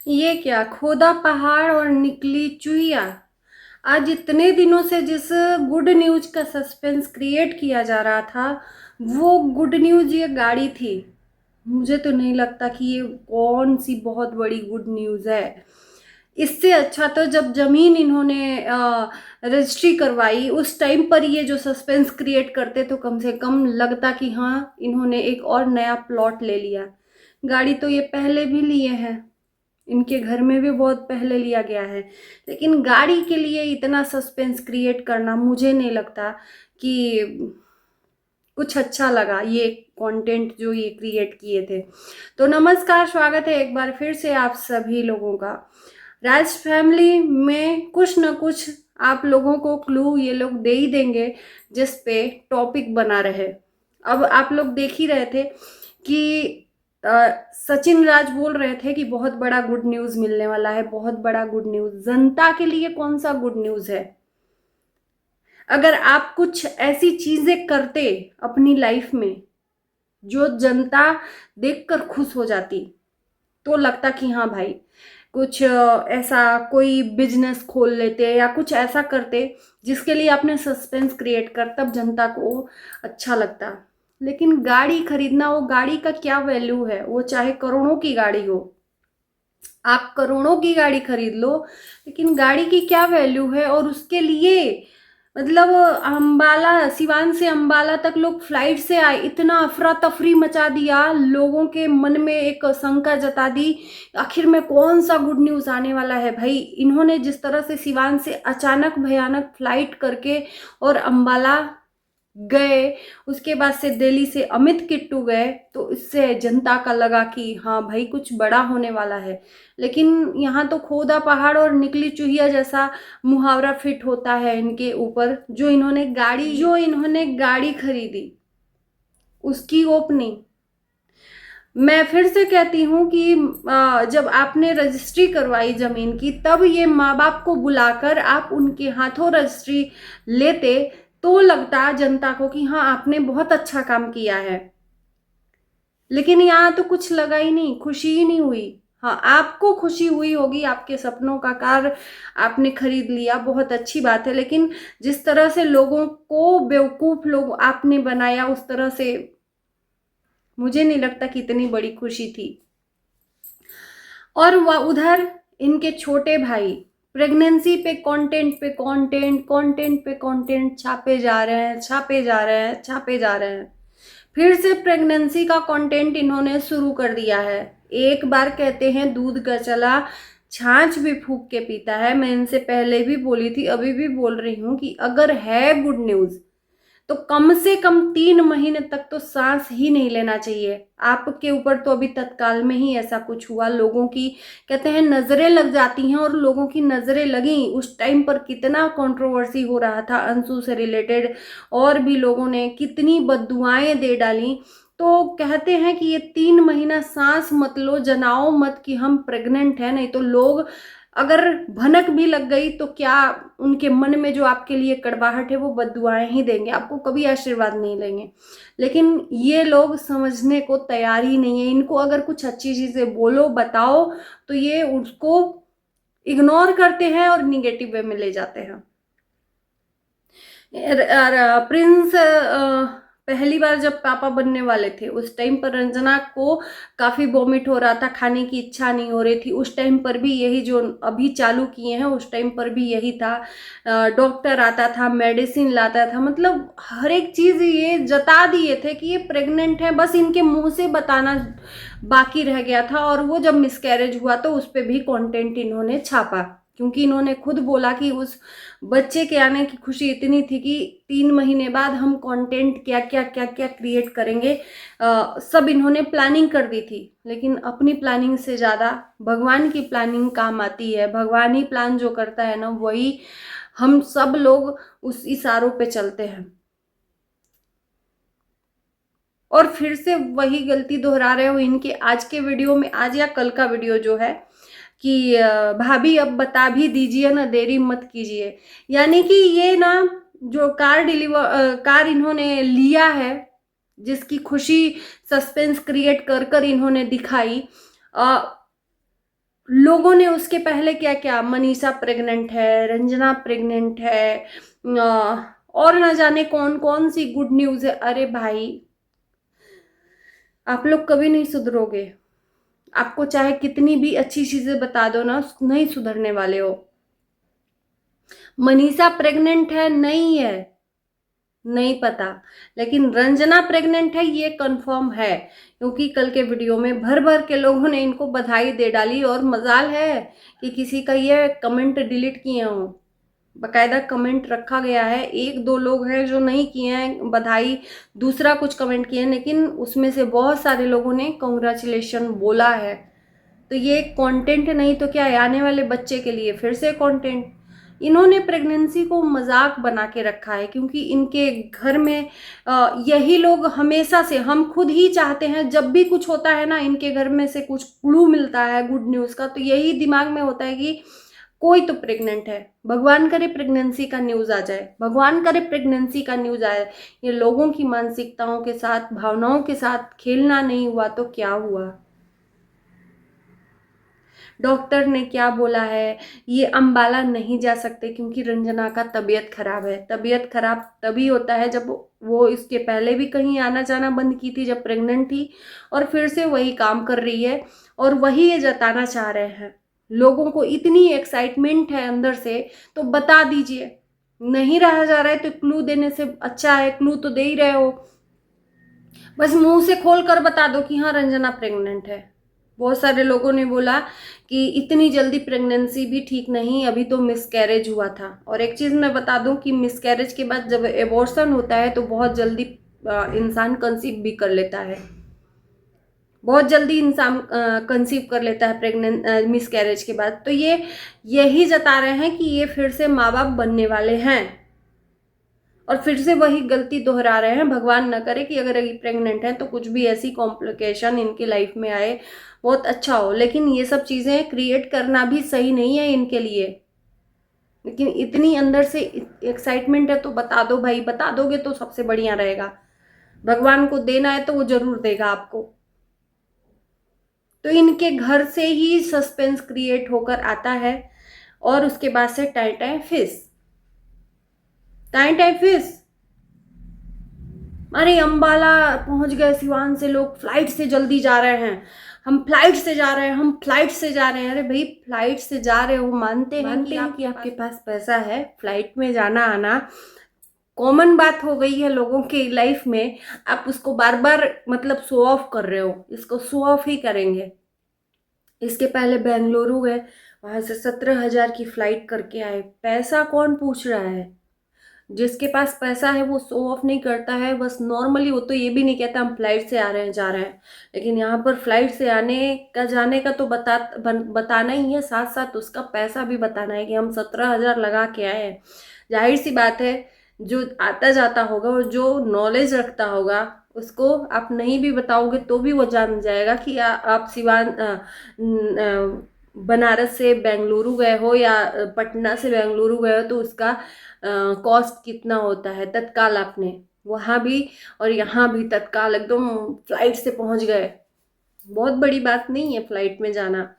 ये क्या खोदा पहाड़ और निकली चुहिया। आज इतने दिनों से जिस गुड न्यूज का सस्पेंस क्रिएट किया जा रहा था, वो गुड न्यूज ये गाड़ी थी। मुझे तो नहीं लगता कि ये कौन सी बहुत बड़ी गुड न्यूज है। इससे अच्छा तो जब जमीन इन्होंने रजिस्ट्री करवाई उस टाइम पर ये जो सस्पेंस क्रिएट करते तो कम से कम लगता कि हाँ, इन्होंने एक और नया प्लॉट ले लिया। गाड़ी तो ये पहले भी लिए हैं, इनके घर में भी बहुत पहले लिया गया है, लेकिन गाड़ी के लिए इतना सस्पेंस क्रिएट करना मुझे नहीं लगता कि कुछ अच्छा लगा ये कंटेंट जो ये क्रिएट किए थे। तो नमस्कार, स्वागत है एक बार फिर से आप सभी लोगों का। राज फैमिली में कुछ न कुछ आप लोगों को क्लू ये लोग दे ही देंगे जिस पे टॉपिक बना रहे। अब आप लोग देख ही रहे थे कि सचिन राज बोल रहे थे कि बहुत बड़ा गुड न्यूज मिलने वाला है, बहुत बड़ा गुड न्यूज। जनता के लिए कौन सा गुड न्यूज है? अगर आप कुछ ऐसी चीजें करते अपनी लाइफ में जो जनता देखकर खुश हो जाती, तो लगता कि हाँ भाई, कुछ ऐसा कोई बिजनेस खोल लेते या कुछ ऐसा करते जिसके लिए आपने सस्पेंस क्रिएट कर, तब जनता को अच्छा लगता। लेकिन गाड़ी खरीदना, वो गाड़ी का क्या वैल्यू है? वो चाहे करोड़ों की गाड़ी हो, आप करोड़ों की गाड़ी खरीद लो, लेकिन गाड़ी की क्या वैल्यू है? और उसके लिए मतलब अंबाला, सिवान से अंबाला तक लोग फ्लाइट से आए, इतना अफरा तफरी मचा दिया, लोगों के मन में एक शंका जता दी आखिर में कौन सा गुड न्यूज आने वाला है। भाई, इन्होंने जिस तरह से सिवान से अचानक भयानक फ्लाइट करके और अंबाला गए, उसके बाद से दिल्ली से अमित किट्टू गए, तो इससे जनता का लगा कि हाँ भाई, कुछ बड़ा होने वाला है। लेकिन यहाँ तो खोदा पहाड़ और निकली चुहिया जैसा मुहावरा फिट होता है इनके ऊपर। जो इन्होंने गाड़ी खरीदी उसकी ओपनिंग, मैं फिर से कहती हूँ कि जब आपने रजिस्ट्री करवाई जमीन की, तब ये माँ बाप को बुलाकर आप उनके हाथों रजिस्ट्री लेते, तो लगता जनता को कि हाँ, आपने बहुत अच्छा काम किया है। लेकिन यहाँ तो कुछ लगा ही नहीं, खुशी ही नहीं हुई। हाँ, आपको खुशी हुई होगी, आपके सपनों का कार आपने खरीद लिया, बहुत अच्छी बात है, लेकिन जिस तरह से लोगों को बेवकूफ लोग आपने बनाया, उस तरह से मुझे नहीं लगता कि इतनी बड़ी खुशी थी। और वह उधर इनके छोटे भाई प्रेगनेंसी पे कंटेंट पे कंटेंट, कंटेंट पे कंटेंट छापे जा रहे हैं, छापे जा रहे हैं, छापे जा रहे हैं। फिर से प्रेगनेंसी का कंटेंट इन्होंने शुरू कर दिया है। एक बार कहते हैं दूध का चला छाछ भी फूंक के पीता है। मैं इनसे पहले भी बोली थी, अभी भी बोल रही हूँ कि अगर है गुड न्यूज तो कम से कम 3 महीने तक तो सांस ही नहीं लेना चाहिए। आपके ऊपर तो अभी तत्काल में ही ऐसा कुछ हुआ, लोगों की कहते हैं नजरें लग जाती हैं, और लोगों की नजरें लगी उस टाइम पर कितना कंट्रोवर्सी हो रहा था अंशु से रिलेटेड, और भी लोगों ने कितनी बद्दुआएं दे डाली। तो कहते हैं कि ये 3 महीना सांस मत लो, जनाओ मत कि हम प्रेग्नेंट हैं, नहीं तो लोग अगर भनक भी लग गई तो क्या, उनके मन में जो आपके लिए कड़वाहट है वो बद्दुआएं ही देंगे, आपको कभी आशीर्वाद नहीं लेंगे। लेकिन ये लोग समझने को तैयार ही नहीं है। इनको अगर कुछ अच्छी चीजें बोलो, बताओ, तो ये उसको इग्नोर करते हैं और निगेटिव वे में ले जाते हैं। प्रिंस पहली बार जब पापा बनने वाले थे उस टाइम पर रंजना को काफी वॉमिट हो रहा था, खाने की इच्छा नहीं हो रही थी। उस टाइम पर भी यही जो अभी चालू किए हैं, उस टाइम पर भी यही था। डॉक्टर आता था, मेडिसिन लाता था, मतलब हर एक चीज ये जता दिए थे कि ये प्रेग्नेंट है, बस इनके मुंह से बताना बाकी रह गया था। और वो जब मिसकैरेज हुआ तो उस पर भी कंटेंट इन्होंने छापा, क्योंकि इन्होंने खुद बोला कि उस बच्चे के आने की खुशी इतनी थी कि 3 महीने बाद हम कंटेंट क्या क्या क्या क्या क्रिएट करेंगे, सब इन्होंने प्लानिंग कर दी थी। लेकिन अपनी प्लानिंग से ज़्यादा भगवान की प्लानिंग काम आती है। भगवान ही प्लान जो करता है ना, वही हम सब लोग उस इशारों पे चलते हैं। और फिर से वही गलती दोहरा रहे हो इनके आज के वीडियो में, आज या कल का वीडियो जो है कि भाभी अब बता भी दीजिए ना, देरी मत कीजिए। यानी कि ये ना, जो कार इन्होंने लिया है, जिसकी खुशी सस्पेंस क्रिएट कर कर इन्होंने दिखाई, लोगों ने उसके पहले क्या क्या, मनीषा प्रेग्नेंट है, रंजना प्रेग्नेंट है, और ना जाने कौन कौन सी गुड न्यूज़ है। अरे भाई, आप लोग कभी नहीं सुधरोगे। आपको चाहे कितनी भी अच्छी चीजें बता दो ना, नहीं सुधरने वाले हो। मनीषा प्रेग्नेंट है नहीं है नहीं पता, लेकिन रंजना प्रेग्नेंट है ये कंफर्म है, क्योंकि कल के वीडियो में भर भर के लोगों ने इनको बधाई दे डाली। और मजाल है कि किसी का ये कमेंट डिलीट किए हों, बकायदा कमेंट रखा गया है। एक दो लोग हैं जो नहीं किए हैं बधाई, दूसरा कुछ कमेंट किए हैं, लेकिन उसमें से बहुत सारे लोगों ने कॉन्ग्रेचुलेशन बोला है। तो ये कंटेंट नहीं तो क्या है, आने वाले बच्चे के लिए फिर से कंटेंट। इन्होंने प्रेगनेंसी को मजाक बना के रखा है, क्योंकि इनके घर में यही लोग हमेशा से, हम खुद ही चाहते हैं जब भी कुछ होता है ना, इनके घर में से कुछ क्लू मिलता है गुड न्यूज़ का, तो यही दिमाग में होता है कि कोई तो प्रेग्नेंट है, भगवान करे प्रेगनेंसी का न्यूज़ आ जाए, भगवान करे प्रेगनेंसी का न्यूज़ आए। ये लोगों की मानसिकताओं के साथ, भावनाओं के साथ खेलना नहीं हुआ तो क्या हुआ। डॉक्टर ने क्या बोला है, ये अंबाला नहीं जा सकते क्योंकि रंजना का तबीयत खराब है। तबीयत खराब तभी होता है जब वो इसके पहले भी कहीं आना जाना बंद की थी जब प्रेग्नेंट थी, और फिर से वही काम कर रही है, और वही ये जताना चाह रहे हैं। लोगों को इतनी एक्साइटमेंट है अंदर से, तो बता दीजिए। नहीं रहा जा रहा है तो क्लू देने से अच्छा है, क्लू तो दे ही रहे हो, बस मुंह से खोल कर बता दो कि हाँ रंजना प्रेग्नेंट है। बहुत सारे लोगों ने बोला कि इतनी जल्दी प्रेगनेंसी भी ठीक नहीं, अभी तो मिसकैरेज हुआ था। और एक चीज़ मैं बता दूं कि मिसकैरेज के बाद जब एबॉर्शन होता है तो बहुत जल्दी इंसान कंसीव भी कर लेता है, बहुत जल्दी इंसान कंसीव कर लेता है प्रेग्नेंट मिसकैरेज के बाद। तो ये यही जता रहे हैं कि ये फिर से माँ बाप बनने वाले हैं, और फिर से वही गलती दोहरा रहे हैं। भगवान न करे कि अगर ये प्रेग्नेंट हैं तो कुछ भी ऐसी कॉम्प्लिकेशन इनकी लाइफ में आए, बहुत अच्छा हो। लेकिन ये सब चीज़ें क्रिएट करना भी सही नहीं है इनके लिए। लेकिन इतनी अंदर से एक्साइटमेंट है तो बता दो भाई, बता दोगे तो सबसे बढ़िया रहेगा। भगवान को देना है तो वो जरूर देगा आपको। तो इनके घर से ही सस्पेंस क्रिएट होकर आता है, और उसके बाद से tie tie fish, tie tie fish. अरे अंबाला पहुंच गए सिवान से लोग, फ्लाइट से जल्दी जा रहे हैं, हम फ्लाइट से जा रहे हैं, हम फ्लाइट से जा रहे हैं। अरे भाई, फ्लाइट से जा रहे हो, मानते हैं कि आपके पास पैसा है, फ्लाइट में जाना आना कॉमन बात हो गई है लोगों के लाइफ में। आप उसको बार बार मतलब शो ऑफ कर रहे हो, इसको शो ऑफ ही करेंगे। इसके पहले बेंगलुरु गए, वहां से 17,000 की फ्लाइट करके आए। पैसा कौन पूछ रहा है, जिसके पास पैसा है वो शो ऑफ नहीं करता है, बस नॉर्मली। वो तो ये भी नहीं कहता हम फ्लाइट से आ रहे हैं जा रहे हैं, लेकिन यहाँ पर फ्लाइट से आने का जाने का तो बताना ही है, साथ साथ उसका पैसा भी बताना है कि हम 17,000 लगा के आए हैं। जाहिर सी बात है, जो आता जाता होगा और जो नॉलेज रखता होगा उसको आप नहीं भी बताओगे तो भी वो जान जाएगा कि आप सिवान बनारस से बेंगलुरु गए हो या पटना से बेंगलुरु गए हो तो उसका कॉस्ट कितना होता है। तत्काल आपने वहाँ भी और यहाँ भी तत्काल एकदम फ्लाइट से पहुँच गए। बहुत बड़ी बात नहीं है फ्लाइट में जाना,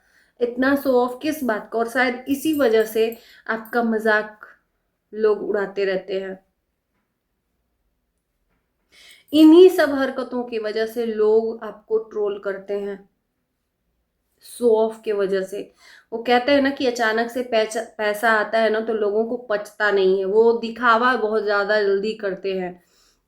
इतना शो ऑफ किस बात का। और शायद इसी वजह से आपका मजाक लोग उड़ाते रहते हैं। इन्हीं सब हरकतों की वजह से लोग आपको ट्रोल करते हैं, शो ऑफ के वजह से। वो कहते हैं ना कि अचानक से पैसा आता है ना तो लोगों को पचता नहीं है, वो दिखावा बहुत ज़्यादा जल्दी करते हैं।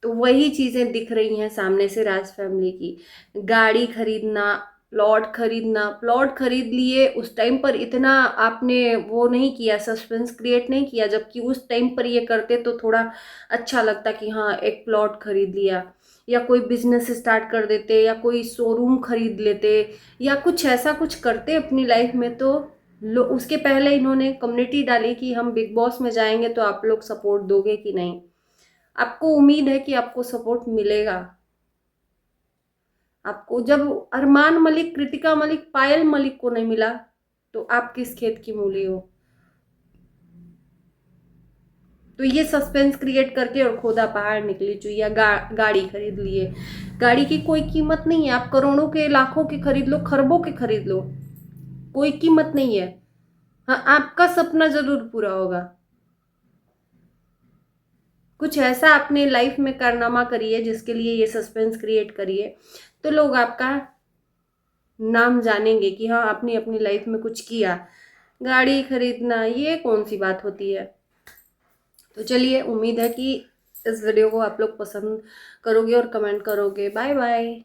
तो वही चीज़ें दिख रही हैं सामने से राज फैमिली की। गाड़ी खरीदना, प्लॉट खरीद लिए, उस टाइम पर इतना आपने वो नहीं किया, सस्पेंस क्रिएट नहीं किया, जबकि उस टाइम पर ये करते तो थोड़ा अच्छा लगता कि हाँ एक प्लॉट खरीद लिया, या कोई बिजनेस स्टार्ट कर देते, या कोई शोरूम खरीद लेते, या कुछ ऐसा कुछ करते अपनी लाइफ में। तो उसके पहले इन्होंने कम्युनिटी डाली कि हम बिग बॉस में जाएंगे तो आप लोग सपोर्ट दोगे कि नहीं। आपको उम्मीद है कि आपको सपोर्ट मिलेगा। आपको जब अरमान मलिक, कृतिका मलिक, पायल मलिक को नहीं मिला तो आप किस खेत की मूली हो। तो ये सस्पेंस क्रिएट करके और खोदा पहाड़ निकली चुईया। गाड़ी खरीद लिए, गाड़ी की कोई कीमत नहीं है, आप करोड़ों के, लाखों के खरीद लो, खरबों के खरीद लो, कोई कीमत नहीं है। हाँ, आपका सपना ज़रूर पूरा होगा। कुछ ऐसा अपने लाइफ में कारनामा करिए जिसके लिए ये सस्पेंस क्रिएट करिए, तो लोग आपका नाम जानेंगे कि हाँ, आपने अपनी लाइफ में कुछ किया। गाड़ी खरीदना ये कौन सी बात होती है। तो चलिए, उम्मीद है कि इस वीडियो को आप लोग पसंद करोगे और कमेंट करोगे। Bye bye.